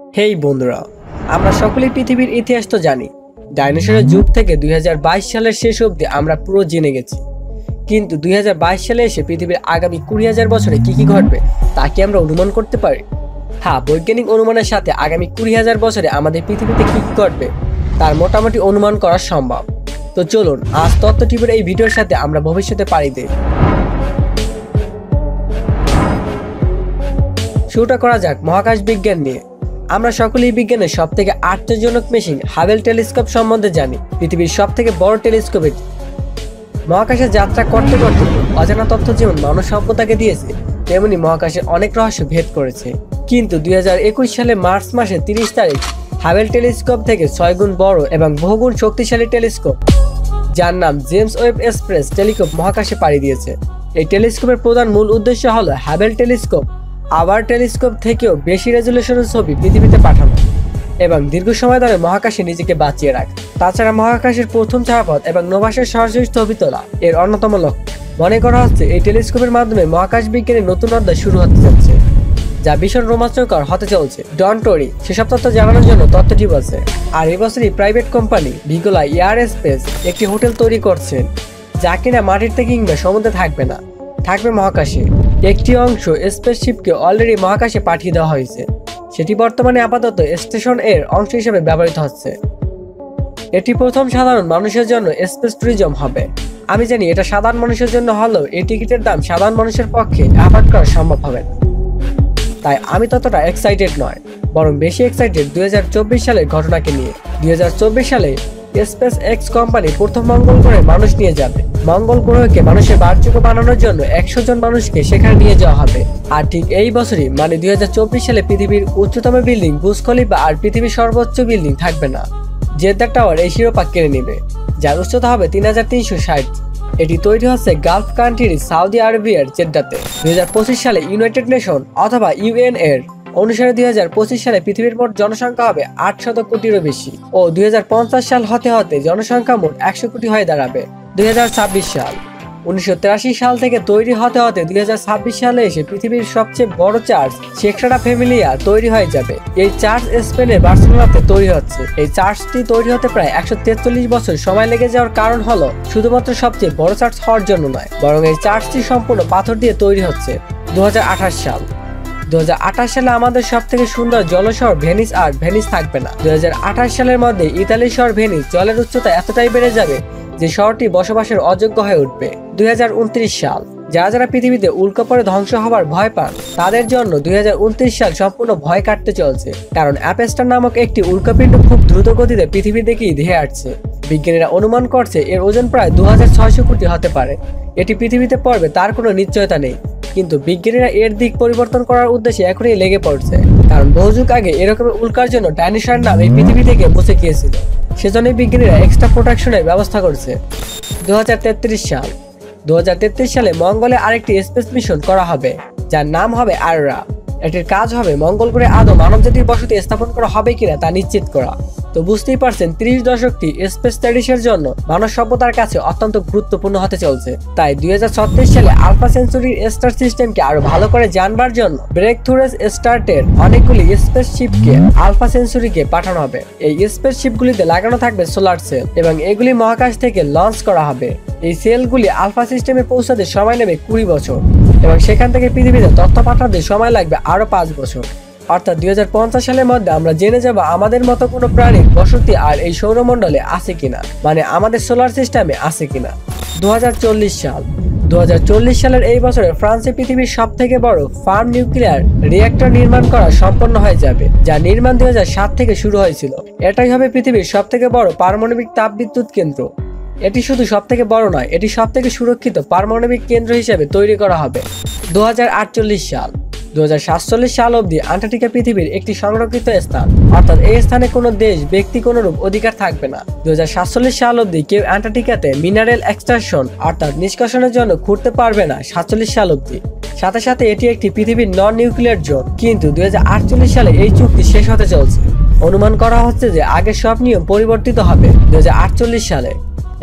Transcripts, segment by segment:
হেই বন্ধুরা, আমরা সকলেই পৃথিবীর ইতিহাস তো জানি। ডাইনোসরের যুগ থেকে 2022 সালের শেষ অবধি আমরা পুরো জেনে গেছি। কিন্তু 2022 সালে এসে পৃথিবীর আগামী 20,000 বছরে কি ঘটবে তা কি আমরা অনুমান করতে পারি? হ্যাঁ, বৈজ্ঞানিক অনুমানের সাথে আগামী 20,000 বছরে আমাদের পৃথিবীতে কি ঘটবে তার মোটামুটি অনুমান করা সম্ভব। তো চলুন আজ তথ্য টিভির এই ভিডিওর সাথে আমরা ভবিষ্যতে পাড়ি দিই। শুরুটা করা যাক মহাকাশ বিজ্ঞান নিয়ে। আমরা সকলেই বিজ্ঞানের সবথেকে আশ্চর্যজনক মেশিন হাবেল টেলিস্কোপ সম্বন্ধে জানি। পৃথিবীর সবথেকে বড় টেলিস্কোপ এটি। মহাকাশে যাত্রা করতে করতে অজানা তথ্য যেমন মানব সভ্যতাকে দিয়েছে, তেমনি মহাকাশের অনেক রহস্য ভেদ করেছে। কিন্তু 2021 সালে মার্চ মাসের 30 তারিখ হাবেল টেলিস্কোপ থেকে 6 গুণ বড় এবং বহুগুণ শক্তিশালী টেলিস্কোপ, যার নাম জেমস ওয়েব এক্সপ্রেস টেলিস্কোপ মহাকাশে পাড়ি দিয়েছে। এই টেলিস্কোপের প্রধান মূল উদ্দেশ্য হলো হাবেল টেলিস্কোপ আবার টেলিস্কোপ থেকেও বেশি রেজুলেশনের ছবি পৃথিবীতে পাঠানো এবং দীর্ঘ সময় ধরে মহাকাশে নিজেকে বাঁচিয়ে রাখে। তাছাড়া মহাকাশের প্রথম ছায়াপথ এবং নভাসের সরাসরি ছবি তোলা এর অন্যতম লক্ষ্য। মনে করা হচ্ছে এই টেলিস্কোপের মাধ্যমে মহাকাশ বিজ্ঞানের নতুন অধ্যায় শুরু হতে যাচ্ছে, যা ভীষণ রোমাঞ্চকর হতে চলছে। ডন্ট ওয়ারি, সেসব তথ্য জানানোর জন্য তথ্যটি বলছে। আর এবছরই প্রাইভেট কোম্পানি ভিগোলা এয়ার স্পেস একটি হোটেল তৈরি করছেন, যা কিনা মাটিতে কিংবা সমুদ্রে থাকবে না, থাকবে মহাকাশে। একটি অংশ স্পেসশিপকে অলরেডি মহাকাশে পাঠিয়ে দেওয়া হয়েছে, সেটি বর্তমানে আপাতত স্টেশন এর অংশ হিসেবে ব্যবহৃত হচ্ছে। এটি প্রথম সাধারণ মানুষের জন্য স্পেস ট্যুরিজম হবে। আমি জানি এটা সাধারণ মানুষের জন্য হলেও এই টিকিটের দাম সাধারণ মানুষের পক্ষে অ্যাফোর্ড করা সম্ভব হবে না। তাই আমি ততটা এক্সাইটেড নয়, বরং বেশি এক্সাইটেড 2024 সালের ঘটনাকে নিয়ে। 2024 সালে স্পেস এক্স কোম্পানি প্রথম মঙ্গল গ্রহে মানুষ নিয়ে যাবে। মঙ্গল গ্রহকে মানুষের বাসযোগ্য বানানোর জন্য 100 জন মানুষকে সেখানে নিয়ে যাওয়া হবে। আর ঠিক এই বছরই মানে 2024 সালে পৃথিবীর উচ্চতম বিল্ডিং বুর্জ খলিফা আর পৃথিবীর সর্বোচ্চ বিল্ডিং থাকবে না, জেদ্দা টাওয়ার এই শিরোপা কেড়ে নেবে, যার উচ্চতা হবে 3360। এটি তৈরি হচ্ছে গালফ কান্ট্রির সৌদি আরবিয়ার জেদ্দাতে। 2025 সালে ইউনাইটেড নেশন অথবা ইউএন এর অনুসারে 2025 সালে পৃথিবীর মোট জনসংখ্যা হবে 800 কোটিরও বেশি ও 2050 সাল হতে হতে জনসংখ্যা মোট 100 কোটি হয়ে দাঁড়াবে। 2026 সাল 1983 সাল থেকে তৈরি হতে হতে 2026 সালে এসে পৃথিবীর সবচেয়ে বড় চার্চ সেক্সাডা ফ্যামিলিয়া তৈরি হয়ে যাবে। এই চার্চ স্পেনের বার্সেলোনাতে তৈরি হচ্ছে। এই চার্চটি তৈরি হতে প্রায় 143 বছর সময় লেগে যাওয়ার কারণ হলো শুধুমাত্র সবচেয়ে বড় চার্চ হওয়ার জন্য নয়, বরং এই চার্চটি সম্পূর্ণ পাথর দিয়ে তৈরি হচ্ছে। 2028 সাল 2028 সালে আমাদের সব থেকে সুন্দর জলশহর ভেনিস আর ভেনিস থাকবে না। 2028 সালের মধ্যে ইতালির শহর ভেনিস জলের উচ্চতা এতটাই বেড়ে যাবে যে শহরটি বসবাসের অযোগ্য হয়ে উঠবে। 2029 সাল যারা পৃথিবীতে উল্কাপড়ে ধ্বংস হবার ভয় পান তাদের জন্য 2029 সাল সম্পূর্ণ ভয় কাটতে চলছে, কারণ অ্যাপেস্টার নামক একটি উল্কাপিণ্ড খুব দ্রুত গতিতে পৃথিবীর দিকেই ধেয়ে আসছে। বিজ্ঞানীরা অনুমান করছে এর ওজন প্রায় 2600 কোটি হতে পারে। এটি পৃথিবীতে পড়বে তার কোনো নিশ্চয়তা নেই, কিন্তু বিজ্ঞানীরা এর দিক পরিবর্তন করার উদ্দেশ্যে এখনই লেগে পড়ছে, কারণ বহু যুগ আগে এরকম উল্কার জন্য ডাইনোসর নাম এই পৃথিবী থেকে মুছে গিয়েছিল। সেজন্য বিজ্ঞানীরা এক্সট্রা প্রোটেকশনের ব্যবস্থা করছে। 2033 সাল 2033 সালে মঙ্গলে আরেকটি স্পেস মিশন করা হবে, যার নাম হবে আররা। এটির কাজ হবে মঙ্গল গ্রহে আদৌ মানবজাতির বসতি স্থাপন করা হবে কিনা তা নিশ্চিত করা। তো বুঝতেই পারছেন 30 দশকটি স্পেস স্টাডিজের জন্য মানব সভ্যতার কাছে অত্যন্ত গুরুত্বপূর্ণ হতে চলছে। তাই 2036 সালে আলফা সেঞ্চুরির স্টার সিস্টেমকে আরো ভালো করে জানবার জন্য ব্রেক থ্রুজ স্টার্টের অনেকগুলি স্পেস শিপকে আলফা সেঞ্চুরিকে পাঠানো হবে। এই স্পেস শিপগুলিতে লাগানো থাকবে সোলার সেল এবং এগুলি মহাকাশ থেকে লঞ্চ করা হবে। এই সেলগুলি আলফা সিস্টেমে পৌঁছাতে সময় নেবে 20 বছর এবং সেখান থেকে পৃথিবীতে তথ্য পাঠাতে সময় লাগবে আরো 5 বছর। অর্থাৎ 2050 সালের মধ্যে আমরা জেনে যাব আমাদের মতো কোনো প্রাণীর বসতি আর এই সৌরমণ্ডলে আছে কিনা, মানে আমাদের সোলার সিস্টেমে আছে কিনা। 2040 সাল 2040 সালের এই বছরে ফ্রান্সে পৃথিবীর সব থেকে বড় ফার্ম নিউক্লিয়ার রিঅ্যাক্টর নির্মাণ করা সম্পন্ন হয়ে যাবে, যা নির্মাণ 2007 থেকে শুরু হয়েছিল। এটাই হবে পৃথিবীর সব থেকে বড় পারমাণবিক তাপবিদ্যুৎ কেন্দ্র। এটি শুধু সব থেকে বড় নয়, এটি সব থেকে সুরক্ষিত পারমাণবিক কেন্দ্র হিসেবে তৈরি করা হবে। 2048 সাল 2047 সাল অবধি আন্টার্কটিকা পৃথিবীর একটি সংরক্ষিত স্থান, অর্থাৎ এই স্থানে কোনো দেশ ব্যক্তি কোনরূপ অধিকার থাকবে না। 2047 সাল অবধি কেউ আন্টার্কটিকাতে মিনারেল এক্সট্রাকশন অর্থাৎ নিষ্কাশনের জন্য ঘুরতে পারবে না। 47 সাল অবধি সাথে সাথে এটি একটি পৃথিবীর নন নিউক্লিয়ার জোন, কিন্তু 2048 সালে এই চুক্তি শেষ হতে চলছে। অনুমান করা হচ্ছে যে আগের সব নিয়ম পরিবর্তিত হবে 2048 সালে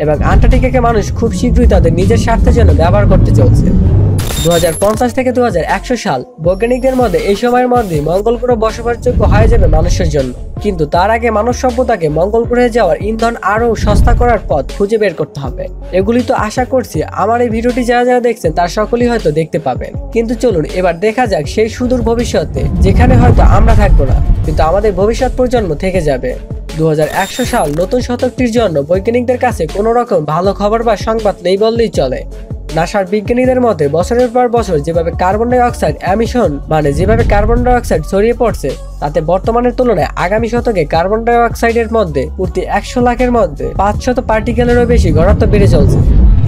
এবং আন্টার্কটিকাকে মানুষ খুব শীঘ্রই তাদের নিজের স্বার্থের জন্য ব্যবহার করতে চলছে। 2050 থেকে 2100 সাল বৈজ্ঞানিকদের মধ্যে এই সময়ের মধ্যে মঙ্গল গ্রহ বসবাসযোগ্য হয়ে যাবে মানুষের জন্য। কিন্তু তার আগে মানব সভ্যতাকে মঙ্গল গ্রহে যাওয়ার ইন্ধন আরো সস্তা করার পথ খুঁজে বের করতে হবে। এগুলি তো আশা করছি আমার এই ভিডিওটি যারা যারা দেখছেন তার সকলেই হয়তো দেখতে পাবেন। কিন্তু চলুন এবার দেখা যাক সেই সুদূর ভবিষ্যতে যেখানে হয়তো আমরা থাকবো না, কিন্তু আমাদের ভবিষ্যৎ প্রজন্ম থেকে যাবে। 2100 সাল নতুন শতকটির জন্য বৈজ্ঞানিকদের কাছে কোনো রকম ভালো খবর বা সংবাদ নেই বললেই চলে। নাসার বিজ্ঞানীদের মতে বছরের পর বছর যেভাবে কার্বন ডাই অক্সাইড এমিশন যেভাবে কার্বন ডাই অক্সাইড ছড়িয়ে পড়ছে, তাতে বর্তমানের তুলনায় আগামী শতকে কার্বন ডাই অক্সাইডের মধ্যে প্রতি 100 লাখের মধ্যে 500 পার্টিকেলেরও বেশি ঘনত্ব বেড়ে চলছে,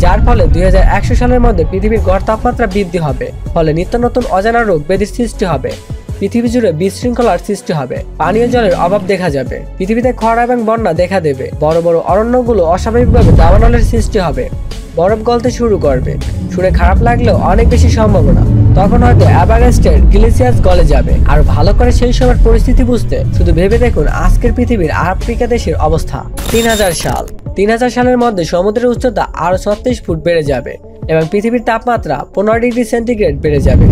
যার ফলে 2100 সালের মধ্যে পৃথিবীর গড় তাপমাত্রা বৃদ্ধি হবে। ফলে নিত্য নতুন অজানা রোগ ব্যাধির সৃষ্টি হবে, পৃথিবী জুড়ে বিশৃঙ্খলার সৃষ্টি হবে, পানীয় জলের অভাব দেখা যাবে, পৃথিবীতে খরা এবং বন্যা দেখা দেবে, বড় বড় অরণ্যগুলো অস্বাভাবিকভাবে দাবানলের সৃষ্টি হবে, বরফ গলতে শুরু করবে। শুনে খারাপ লাগলেও অনেক বেশি সম্ভাবনা। তখন হয়তো এভারেস্টের গ্লেসিয়াস গলে যাবে। আর ভালো করে সেই সময়ের পরিস্থিতি বুঝতে শুধু ভেবে দেখুন আজকের পৃথিবীর আফ্রিকা দেশের অবস্থা। 3000 সাল 3000 সালের মধ্যে সমুদ্রের উচ্চতা আরো 36 ফুট বেড়ে যাবে এবং পৃথিবীর তাপমাত্রা 15 ডিগ্রি সেন্টিগ্রেড বেড়ে যাবে।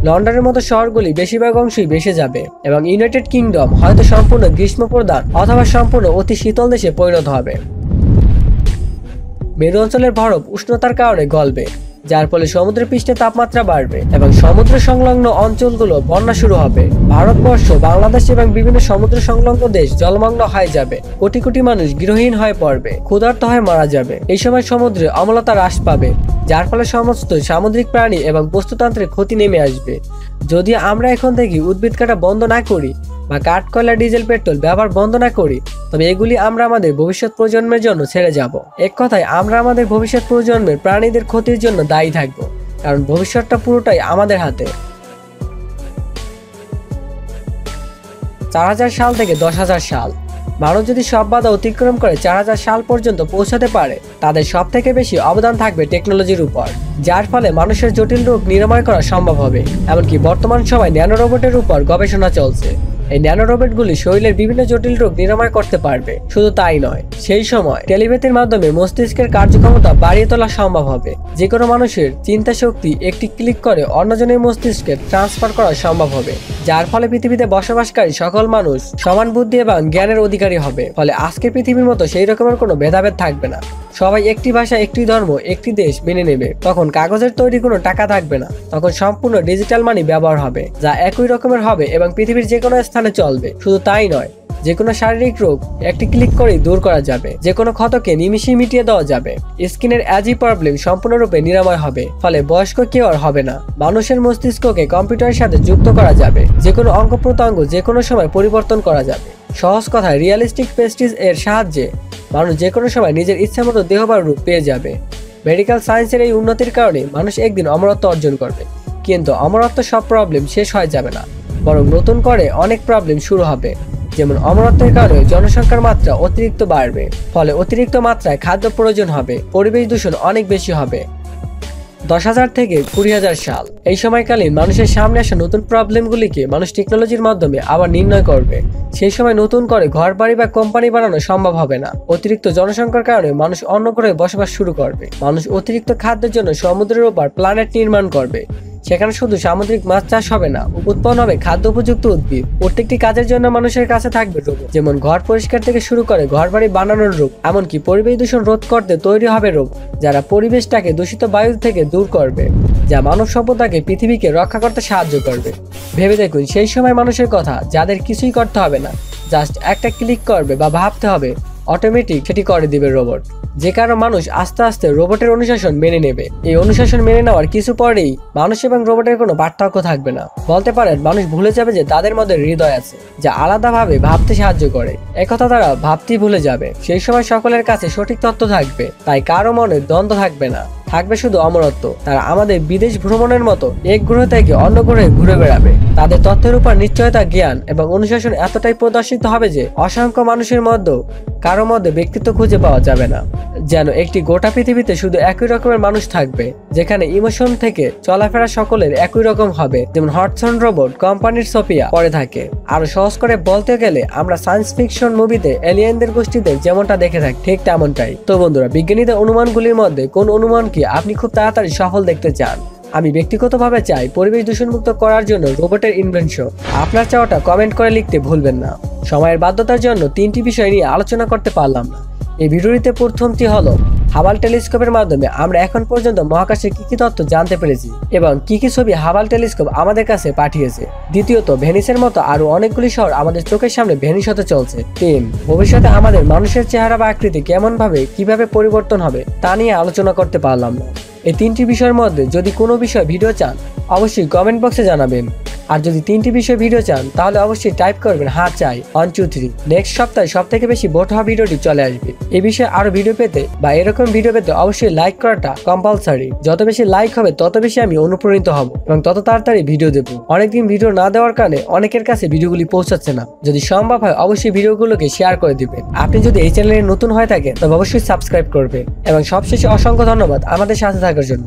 লন্ডনের মতো শহরগুলি বেশিরভাগ অংশই ভেসে যাবে এবং ইউনাইটেড কিংডম হয়তো সম্পূর্ণ গ্রীষ্ম প্রধান অথবা সম্পূর্ণ অতি শীতল দেশে পরিণত হবে। মেরু অঞ্চলের বরফ উষ্ণতার কারণে গলবে, যার ফলে সমুদ্রের পৃষ্ঠে তাপমাত্রা বাড়বে এবং সমুদ্র সংলগ্ন অঞ্চলগুলো বন্যা শুরু হবে। ভারতবর্ষ, বাংলাদেশ এবং বিভিন্ন সমুদ্র সংলগ্ন দেশ জলমগ্ন হয়ে যাবে। কোটি কোটি মানুষ গৃহহীন হয়ে পড়বে, ক্ষুধার্ত হয়ে মারা যাবে। এই সময় সমুদ্রে অম্লতা হ্রাস পাবে, যার ফলে সমস্ত সামুদ্রিক প্রাণী এবং বস্তুতন্ত্রের ক্ষতি নেমে আসবে। যদি আমরা এখন থেকে উদ্ভিদ কাটা বন্ধ না করি বা কাঠ, কয়লা, ডিজেল, পেট্রোল ব্যবহার বন্ধ না করি, তবে এগুলি আমরা আমাদের ভবিষ্যৎ প্রজন্মের জন্য ছেড়ে যাব। এক কথায় আমরা আমাদের ভবিষ্যৎ প্রজন্মের প্রাণীদের ক্ষতির জন্য দায়ী থাকব, কারণ ভবিষ্যৎটা পুরোটাই আমাদের হাতে। 4000 সাল থেকে 10,000 সাল মানুষ যদি সব বাধা অতিক্রম করে 4000 সাল পর্যন্ত পৌঁছাতে পারে, তাদের সব থেকে বেশি অবদান থাকবে টেকনোলজির উপর, যার ফলে মানুষের জটিল রোগ নিরাময় করা সম্ভব হবে। এমনকি বর্তমান সময় ন্যানো রোবটের উপর গবেষণা চলছে। এই ন্যানো রোবটগুলি শরীরের বিভিন্ন জটিল রোগ নিরাময় করতে পারবে। শুধু তাই নয়, সেই সময় টেলিপ্যাথির মাধ্যমে মস্তিষ্কের কার্যক্ষমতা বাড়িয়ে তোলা সম্ভব হবে। যে কোনো মানুষের চিন্তা শক্তি একটি ক্লিক করে অন্যজনের মস্তিষ্কে ট্রান্সফার করা সম্ভব হবে, যার ফলে পৃথিবীতে বসবাসকারী সকল মানুষ সমান বুদ্ধি এবং জ্ঞানের অধিকারী হবে। ফলে আজকের পৃথিবীর মতো সেই রকমের কোনো ভেদাভেদ থাকবে না। সবাই একটি ভাষা, একটি ধর্ম, একটি দেশ মেনে নেবে। তখন কাগজের তৈরি কোনো টাকা থাকবে না, তখন সম্পূর্ণ ডিজিটাল মানি ব্যবহার হবে, যা একই রকমের হবে এবং পৃথিবীর যে কোনো স্থানে চলবে। শুধু তাই নয়, যে কোনো শারীরিক রোগ একটি ক্লিক করেই দূর করা যাবে, যে কোনো ক্ষতকে নিমিষেই মিটিয়ে দেওয়া যাবে। স্কিনের অ্যাজি প্রবলেম সম্পূর্ণরূপে নিরাময় হবে, ফলে বয়স্ক কেউ আর হবে না। মানুষের মস্তিষ্ককে কম্পিউটারের সাথে যুক্ত করা যাবে, যে কোনো অঙ্গ প্রত্যঙ্গ যে কোনো সময় পরিবর্তন করা যাবে। সহজ কথায় রিয়েলিস্টিক প্রেস্টিজ এর সাহায্যে মানুষ যে কোনো সময় নিজের ইচ্ছা মতো দেহ বা রূপ পেয়ে যাবে। মেডিকেল সায়েন্সের এই উন্নতির কারণে মানুষ একদিন অমরত্ব অর্জন করবে, কিন্তু অমরত্ব সব প্রবলেম শেষ হয়ে যাবে না, বরং নতুন করে অনেক প্রবলেম শুরু হবে। যেমন অমরত্বের কারণে জনসংখ্যার মাত্রা অতিরিক্ত বাড়বে, ফলে অতিরিক্ত মাত্রায় খাদ্য প্রয়োজন হবে, পরিবেশ দূষণ অনেক বেশি হবে। 10,000 থেকে 20,000 সাল এই সময়কালীন মানুষের সামনে আসা নতুন প্রবলেমগুলিকে মানুষ টেকনোলজির মাধ্যমে আবার নির্ণয় করবে। সেই সময় নতুন করে ঘর বাড়ি বা কোম্পানি বানানো সম্ভব হবে না। অতিরিক্ত জনসংখ্যার কারণে মানুষ অন্য গ্রহে বসবাস শুরু করবে। মানুষ অতিরিক্ত খাদ্যের জন্য সমুদ্রের উপর প্ল্যানেট নির্মাণ করবে। সেখানে শুধু সামুদ্রিক মাছ চাষ হবে না, উৎপন্ন হবে খাদ্য উপযুক্ত উদ্ভিদ। প্রত্যেকটি কাজের জন্য মানুষের কাছে থাকবে রোবট, যেমন ঘর পরিষ্কার থেকে শুরু করে ঘর বাড়ি বানানোর রোগ, এমনকি পরিবেশ দূষণ রোধ করতে তৈরি হবে রোবট, যারা পরিবেশটাকে দূষিত বায়ু থেকে দূর করবে, যা মানব সভ্যতাকে পৃথিবীকে রক্ষা করতে সাহায্য করবে। ভেবে দেখুন সেই সময় মানুষের কথা, যাদের কিছুই করতে হবে না, জাস্ট একটা ক্লিক করবে বা ভাবতে হবে, অটোমেটিক সেটি করে দিবে রোবট। যে কারণে মানুষ আস্তে আস্তে রোবটের অনুশাসন মেনে নেবে। এই অনুশাসন মেনে নেওয়ার কিছু পরেই মানুষ এবং রোবটের কোনো পার্থক্য থাকবে না। বলতে পারেন মানুষ ভুলে যাবে যে তাদের মধ্যে হৃদয় আছে, যা আলাদাভাবে ভাবতে সাহায্য করে। একথা তারা ভাবতেই ভুলে যাবে। সেই সময় সকলের কাছে সঠিক তথ্য থাকবে, তাই কারো মনে দ্বন্দ্ব থাকবে না, থাকবে শুধু অমরত্ব। তারা আমাদের বিদেশ ভ্রমণের মতো এক গ্রহ থেকে অন্য গ্রহে ঘুরে বেড়াবে। তাদের তথ্যের উপর নিশ্চয়তা, জ্ঞান এবং অনুশাসন এতটাই প্রদর্শিত হবে যে অসংখ্য মানুষের মধ্যে কারো মধ্যে ব্যক্তিত্ব খুঁজে পাওয়া যাবে না। যেন একটি গোটা পৃথিবীতে শুধু একই রকমের মানুষ থাকবে, যেখানে ইমোশন থেকে চলাফেরা সকলের একই রকম হবে। যেমন হটসন রোবট কোম্পানির সোফিয়া পরে থাকে। আরো সহজ করে বলতে গেলে আমরা সায়েন্স ফিকশন মুভিতে এলিয়েনদের গোষ্ঠীদের যেমনটা দেখে থাকি, ঠিক তেমনটাই। তো বন্ধুরা, বিজ্ঞানীদের অনুমানগুলির মধ্যে কোন অনুমান কি আপনি খুব তাড়াতাড়ি সফল দেখতে চান? আমি ব্যক্তিগতভাবে চাই পরিবেশ দূষণমুক্ত করার জন্য রোবটের ইনভেনশন। আপনার চাওয়াটা কমেন্ট করে লিখতে ভুলবেন না। সময়ের বাধ্যতার জন্য 3টি বিষয় নিয়ে আলোচনা করতে পারলাম না। এই ভিডিওটিতে প্রথমটি হলো হাবাল টেলিস্কোপের মাধ্যমে আমরা এখন পর্যন্ত মহাকাশের কি তথ্য জানতে পেরেছি এবং কি ছবি হাবাল টেলিস্কোপ আমাদের কাছে পাঠিয়েছে। দ্বিতীয়ত, ভেনিসের মতো আরো অনেকগুলি শহর আমাদের চোখের সামনে ভেনিস হতে চলছে। 3, ভবিষ্যতে আমাদের মানুষের চেহারা বা আকৃতি কিভাবে পরিবর্তন হবে তা নিয়ে আলোচনা করতে পারলাম না। এই 3টি বিষয়ের মধ্যে যদি কোনো বিষয় ভিডিও চান অবশ্যই কমেন্ট বক্সে জানাবেন। আর যদি 3টি বিষয় ভিডিও চান তাহলে অবশ্যই টাইপ করবেন হ্যাঁ চাই 1 2 3। নেক্সট সপ্তাহে সবথেকে বেশি ভোট হওয়া ভিডিওটি চলে আসবে। এই বিষয়ে আরো ভিডিও পেতে বা এরকম ভিডিও পেতে অবশ্যই লাইক করাটা কম্পালসারি। যত বেশি লাইক হবে তত বেশি আমি অনুপ্রাণিত হব এবং তত তাড়াতাড়ি ভিডিও দেব। অনেকদিন ভিডিও না দেওয়ার কারণে অনেকের কাছে ভিডিওগুলি পৌঁছাচ্ছে না। যদি সম্ভব হয় অবশ্যই ভিডিওগুলোকে শেয়ার করে দিবেন। আপনি যদি এই চ্যানেলে নতুন হয়ে থাকেন তবে অবশ্যই সাবস্ক্রাইব করবেন এবং সবশেষে অসংখ্য ধন্যবাদ আমাদের সাথে থাকার জন্য।